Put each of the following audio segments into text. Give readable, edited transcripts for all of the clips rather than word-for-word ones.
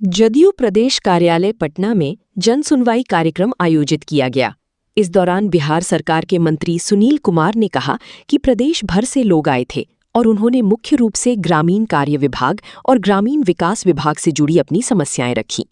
जदयू प्रदेश कार्यालय पटना में जन सुनवाई कार्यक्रम आयोजित किया गया। इस दौरान बिहार सरकार के मंत्री सुनील कुमार ने कहा कि प्रदेश भर से लोग आए थे और उन्होंने मुख्य रूप से ग्रामीण कार्य विभाग और ग्रामीण विकास विभाग से जुड़ी अपनी समस्याएं रखीं।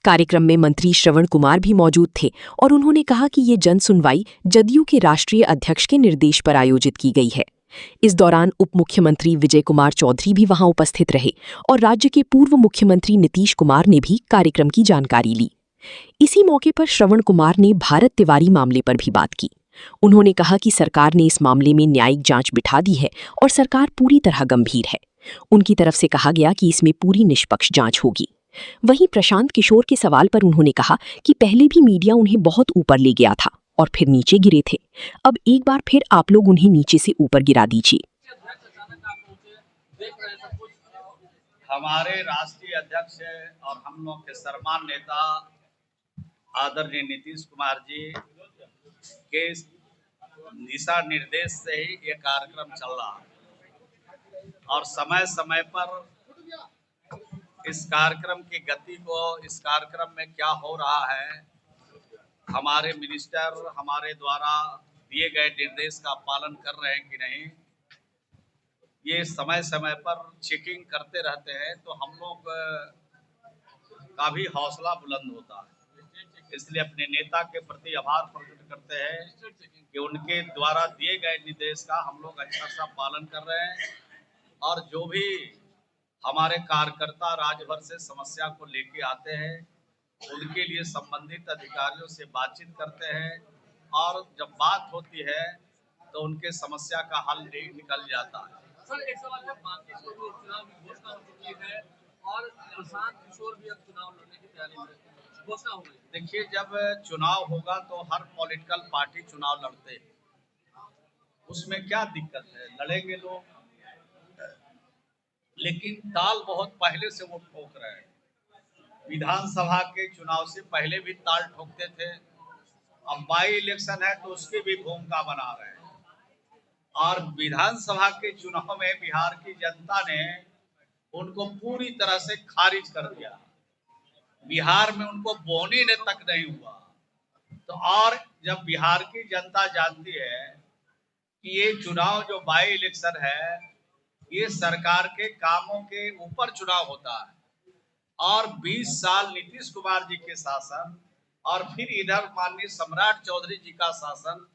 कार्यक्रम में मंत्री श्रवण कुमार भी मौजूद थे और उन्होंने कहा कि ये जन सुनवाई जदयू के राष्ट्रीय अध्यक्ष के निर्देश पर आयोजित की गई है। इस दौरान उप मुख्यमंत्री विजय कुमार चौधरी भी वहां उपस्थित रहे और राज्य के पूर्व मुख्यमंत्री नीतीश कुमार ने भी कार्यक्रम की जानकारी ली। इसी मौके पर श्रवण कुमार ने भारत तिवारी मामले पर भी बात की। उन्होंने कहा कि सरकार ने इस मामले में न्यायिक जांच बिठा दी है और सरकार पूरी तरह गंभीर है। उनकी तरफ से कहा गया कि इसमें पूरी निष्पक्ष जांच होगी। वहीं प्रशांत किशोर के सवाल पर उन्होंने कहा कि पहले भी मीडिया उन्हें बहुत ऊपर ले गया था और फिर नीचे गिरे थे। अब एक बार फिर आप लोग उन्हें नीचे से ऊपर गिरा दीजिए। हमारे राष्ट्रीय अध्यक्ष और हम लोग के सम्मानित नेता आदरणीय नीतीश कुमार जी के दिशा निर्देश से ही ये कार्यक्रम चल रहा है और समय समय पर इस कार्यक्रम की गति को, इस कार्यक्रम में क्या हो रहा है, हमारे मिनिस्टर हमारे द्वारा दिए गए निर्देश का पालन कर रहे हैं कि नहीं, ये समय समय पर चेकिंग करते रहते हैं तो हम लोग का भी हौसला बुलंद होता है। इसलिए अपने नेता के प्रति आभार प्रकट करते हैं कि उनके द्वारा दिए गए निर्देश का हम लोग अच्छा सा पालन कर रहे हैं और जो भी हमारे कार्यकर्ता राज्य भर से समस्या को लेके आते हैं उनके लिए संबंधित अधिकारियों से बातचीत करते हैं और जब बात होती है तो उनके समस्या का हल निकल जाता है। सर, एक सवाल है, चुनाव की घोषणा हो चुकी है और प्रशांत किशोर भी अब चुनाव लड़ने की तैयारी में, घोषणा हो गई। देखिए, जब चुनाव होगा तो हर पॉलिटिकल पार्टी चुनाव लड़ते हैं, उसमें क्या दिक्कत है, लड़ेंगे लोग, लेकिन ताल बहुत पहले से वो ठोक रहे हैं। विधानसभा के चुनाव से पहले भी ताल ठोकते थे, अब बाई इलेक्शन है तो उसकी भी भूमिका बना रहे हैं और विधानसभा के चुनाव में बिहार की जनता ने उनको पूरी तरह से खारिज कर दिया। बिहार में उनको बोनी ने तक नहीं हुआ। तो और जब बिहार की जनता जानती है कि ये चुनाव जो बाई इलेक्शन है ये सरकार के कामों के ऊपर चुनाव होता है और 20 साल नीतीश कुमार जी के शासन और फिर इधर माननीय सम्राट चौधरी जी का शासन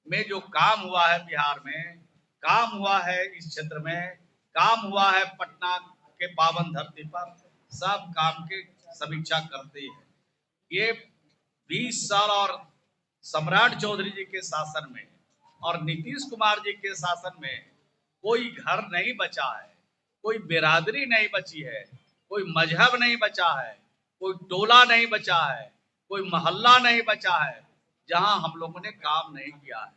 में जो काम हुआ है, बिहार में काम हुआ है, इस क्षेत्र में काम हुआ है, पटना के पावन धरती पर सब काम के समीक्षा करते हैं। ये 20 साल और सम्राट चौधरी जी के शासन में और नीतीश कुमार जी के शासन में कोई घर नहीं बचा है, कोई बिरादरी नहीं बची है, कोई मजहब नहीं बचा है, कोई टोला नहीं बचा है, कोई मोहल्ला नहीं बचा है जहां हम लोगों ने काम नहीं किया है।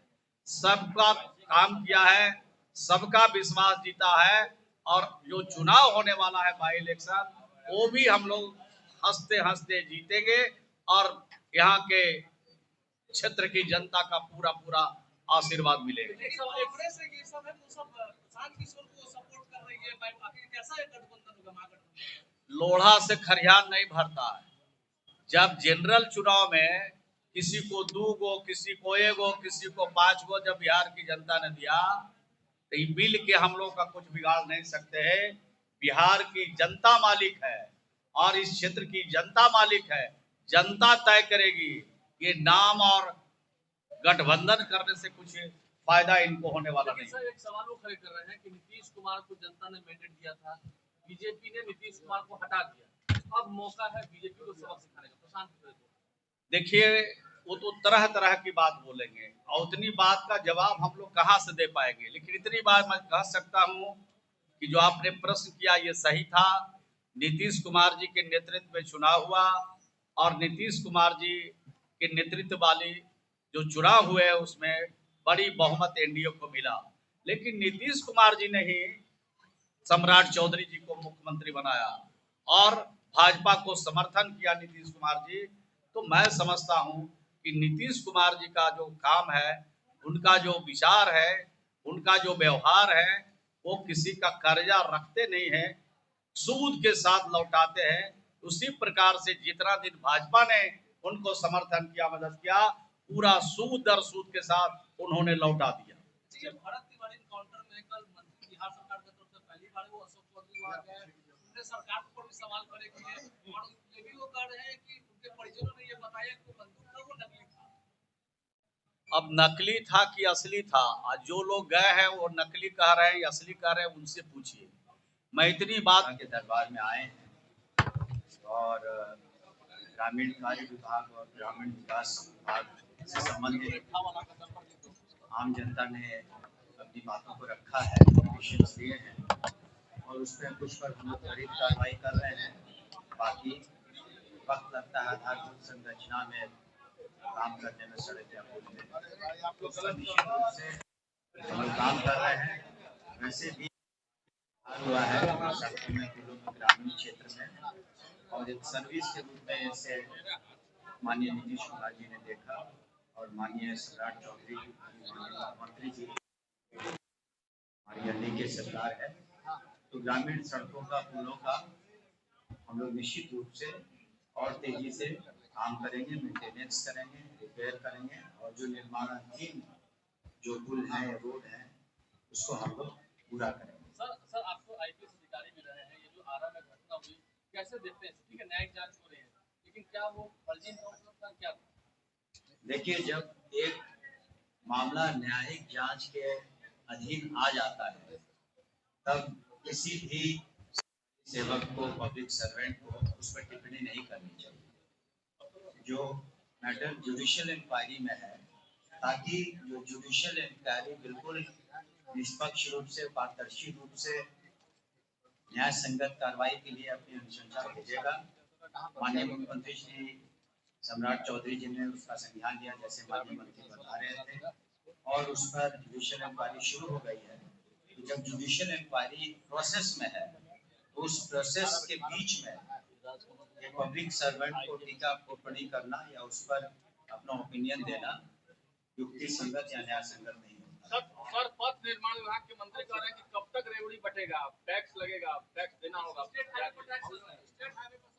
सबका काम किया है, सबका विश्वास जीता है और जो चुनाव होने वाला है बाई इलेक्शन वो भी हम लोग हंसते हंसते जीतेंगे और यहाँ के क्षेत्र की जनता का पूरा पूरा आशीर्वाद मिलेगा। लोढ़ा से खरियान नहीं भरता है। जब जनरल चुनाव में किसी को 2 गो, किसी को 1 गो, किसी को 5 गो जब बिहार की जनता ने दिया तो ये मिल के हम लोग का कुछ बिगाड़ नहीं सकते हैं। बिहार की जनता मालिक है और इस क्षेत्र की जनता मालिक है। जनता तय करेगी। ये नाम और गठबंधन करने से कुछ फायदा इनको होने वाला नहीं। सर, एक सवाल वो खड़े कर रहे हैं कि नीतीश कुमार को जनता ने मैंडेट दिया था, बीजेपी ने नीतीश कुमार को हटा दिया, अब मौका है बीजेपी को सबक सिखाने का। प्रशांत किशोर, देखिए वो तो तरह तरह की बात बोलेंगे और उतनी बात का जवाब हम लोग कहाँ से दे पाएंगे, लेकिन इतनी बात मैं कह सकता हूँ कि जो आपने प्रश्न किया ये सही था। नीतीश कुमार जी के नेतृत्व में चुनाव हुआ और नीतीश कुमार जी के नेतृत्व वाली जो चुनाव हुए उसमें बड़ी बहुमत एनडीए को मिला, लेकिन नीतीश कुमार जी ने ही सम्राट चौधरी जी को मुख्यमंत्री बनाया और भाजपा को समर्थन किया नीतीश कुमार जी। तो मैं समझता हूं कि नीतीश कुमार जी का जो काम है, उनका जो विचार है, उनका जो व्यवहार है, वो किसी का कर्जा रखते नहीं है, सूद के साथ लौटाते हैं। उसी प्रकार से जितना दिन भाजपा ने उनको समर्थन किया, मदद किया, पूरा सूद दर सूद के साथ उन्होंने लौटा दिया। भरत तिवारी एनकाउंटर में कल मंत्री बिहार सरकार की तरफ से पहली बार वो अशोक चौधरी वहां गए, उन्होंने सरकार पर भी सवाल खड़े किए और ये भी वो कह रहे हैं कि उनके परिजनों ने ये बताया कि वो बंदूक था वो नकली था। अब नकली था कि असली था, आज जो लोग गए हैं वो नकली कह रहे हैं या असली कह रहे हैं, उनसे पूछिए। मैं इतनी बात के दरबार में आए हैं और ग्रामीण कार्य विभाग और ग्रामीण विकास विभाग से संबंधित आम जनता ने अपनी बातों को रखा है, पेशेंस दिए हैं और उसमें कुछ पर हम लोग त्वरित कार्रवाई कर रहे हैं। बाकी वक्त लगता है आधारभूत संरचना में काम करने में, सड़क या पुल में, तो निश्चित रूप से हम लोग काम कर रहे हैं। वैसे भी हुआ है सड़कों में, पुलों में, ग्रामीण क्षेत्र में, और एक सर्विस के रूप में इसे माननीय नीतीश कुमार जी ने देखा और माननीय सम्राट चौधरी मुख्यमंत्री जी, हमारी एनडीए की सरकार है, तो ग्रामीण सड़कों का, पुलों का हम लोग निश्चित रूप से और तेजी से काम करेंगे, मेंटेनेंस करेंगे, रिपेयर करेंगे और जो निर्माणाधीन जो पुल हैं, रोड हैं, उसको हम लोग पूरा करेंगे। सर आपको आईपीएस अधिकारी भी रहे हैं, ये जो आरा में घटना हुई कैसे देखते हैं? ठीक है, न्यायिक जांच हो रही है, लेकिन क्या वो फर्जी एनकाउंटर था क्या था? देखिए, जब एक मामला न्यायिक जांच के अधीन आ जाता है तब किसी भी सेवक को, पब्लिक सर्वेंट को उस पर टिप्पणी नहीं करनी चाहिए। जो मैटर जुडिशियल इंक्वायरी में है, ताकि जो जुडिशियल इंक्वायरी बिल्कुल निष्पक्ष रूप से, पारदर्शी रूप से न्याय संगत कार्रवाई के लिए अपनी अनुशंसा भेजेगा। माननीय मुख्यमंत्री श्री सम्राट चौधरी जी ने उसका संज्ञान लिया, जैसे माननीय मंत्री बता रहे थे, और उस पर जुडिशियल इंक्वायरी शुरू हो गई है। तो जब जुडिशियल इंक्वायरी प्रोसेस में है, तो उस प्रोसेस के बीच में एक पब्लिक सर्वेंट को टीका टिप्पणी करना या उस पर अपना ओपिनियन देना युक्ति संगत या न्याय संगत नहीं होता। सर पथ निर्माण विभाग के मंत्री कह रहे हैं कि कब तक रेवड़ी बटेगा, टैक्स लगेगा, टैक्स देना होगा।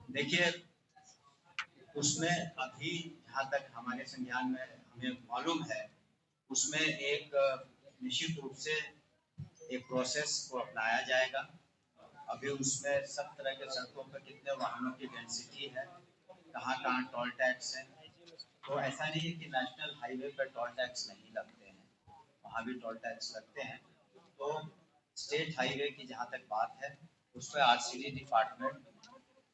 देखिए, उसमें अभी जहाँ तक हमारे संज्ञान में हमें मालूम है, उसमें एक निश्चित रूप से एक प्रोसेस को अपनाया जाएगा। अभी उसमें सब तरह के सड़कों पर कितने वाहनों की डेंसिटी है, कहाँ टोल टैक्स है, तो ऐसा नहीं है कि नेशनल हाईवे पर टोल टैक्स नहीं लगते हैं, वहाँ भी टोल टैक्स लगते हैं। तो स्टेट हाईवे की जहाँ तक बात है, उस पर आरसीडी डिपार्टमेंट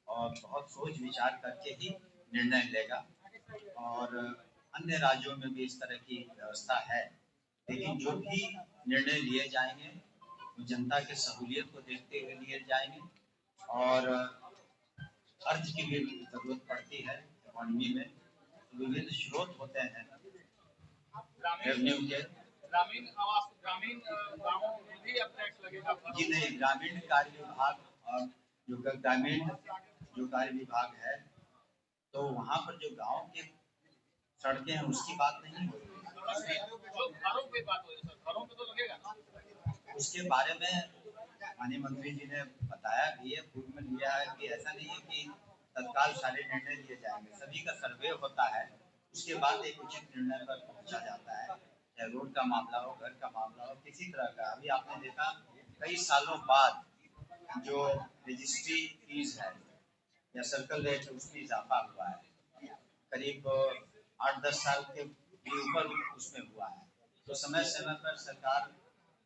और बहुत सोच विचार करके ही निर्णय लेगा, और अन्य राज्यों में भी इस तरह की व्यवस्था है। लेकिन जो भी निर्णय लिए जाएंगे वो जनता के सहूलियत को देखते हुए लिए जाएंगे, और अर्थ की भी जरूरत पड़ती है इकोनॉमी में, विभिन्न स्रोत होते हैं रेवेन्यू के। ग्रामीण आवास, ग्रामीण गांवों में भी अब टैक्स लगेगा जी नहीं, ग्रामीण कार्य विभाग और जो ग्रामीण जो कार्य विभाग है, तो वहाँ पर जो गांव के सड़कें हैं उसकी बात नहीं हो रही, घरों पे बात हो रही है। घरों पे तो लगेगा, उसके बारे में माननीय मंत्री जी ने बताया भी है, पूर्व में लिया है कि ऐसा नहीं है कि तत्काल सारे निर्णय लिए जाएंगे, सभी का सर्वे होता है, उसके बाद एक उचित निर्णय पर पहुंचा जाता है, चाहे रोड का मामला हो, घर का मामला हो, किसी तरह का। अभी आपने देखा कई सालों बाद जो रजिस्ट्री फीस है या सर्कल रेट है, उसमें इजाफा हुआ है, करीब 8-10 साल के भी ऊपर उसमें हुआ है। तो समय समय पर सरकार,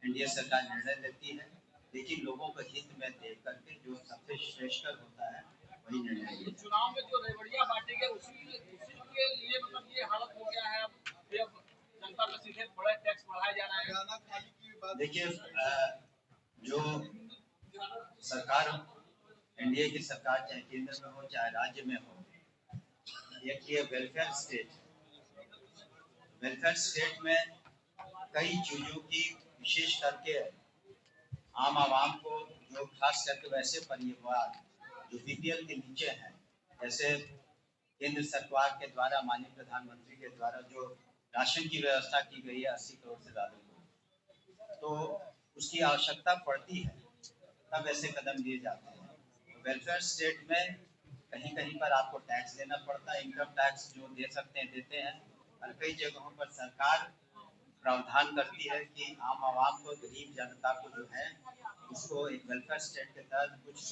एनडीए सरकार निर्णय लेती है, लेकिन लोगों को हित में देख करके जो सबसे श्रेष्ठ होता है वही निर्णय लिया। चुनाव में जो रेवड़ियां बांटी गई उसी के लिए मतलब ये हालत हो गया है। अब जनता पे सीधे बड़े टैक्स बढ़ाए जा रहे हैं। देखिए, जो सरकार, एनडीए की सरकार चाहे केंद्र में हो चाहे राज्य में हो, ये वेलफेयर स्टेट में कई चीजों की विशेष करके आम आवाम को, जो खास करके वैसे परिवार जो बीपीएल के नीचे हैं, जैसे केंद्र सरकार के द्वारा, माननीय प्रधानमंत्री के द्वारा जो राशन की व्यवस्था की गई है 80 करोड़ से ज्यादा को, तो उसकी आवश्यकता पड़ती है तब ऐसे कदम लिए जाते हैं। वेलफेयर स्टेट में कहीं कहीं पर आपको टैक्स देना पड़ता है, इनकम टैक्स जो दे सकते हैं देते हैं, और कई जगहों पर सरकार प्रावधान करती है कि आम आवाम को, गरीब जनता को जो है उसको एक वेलफेयर स्टेट के तहत कुछ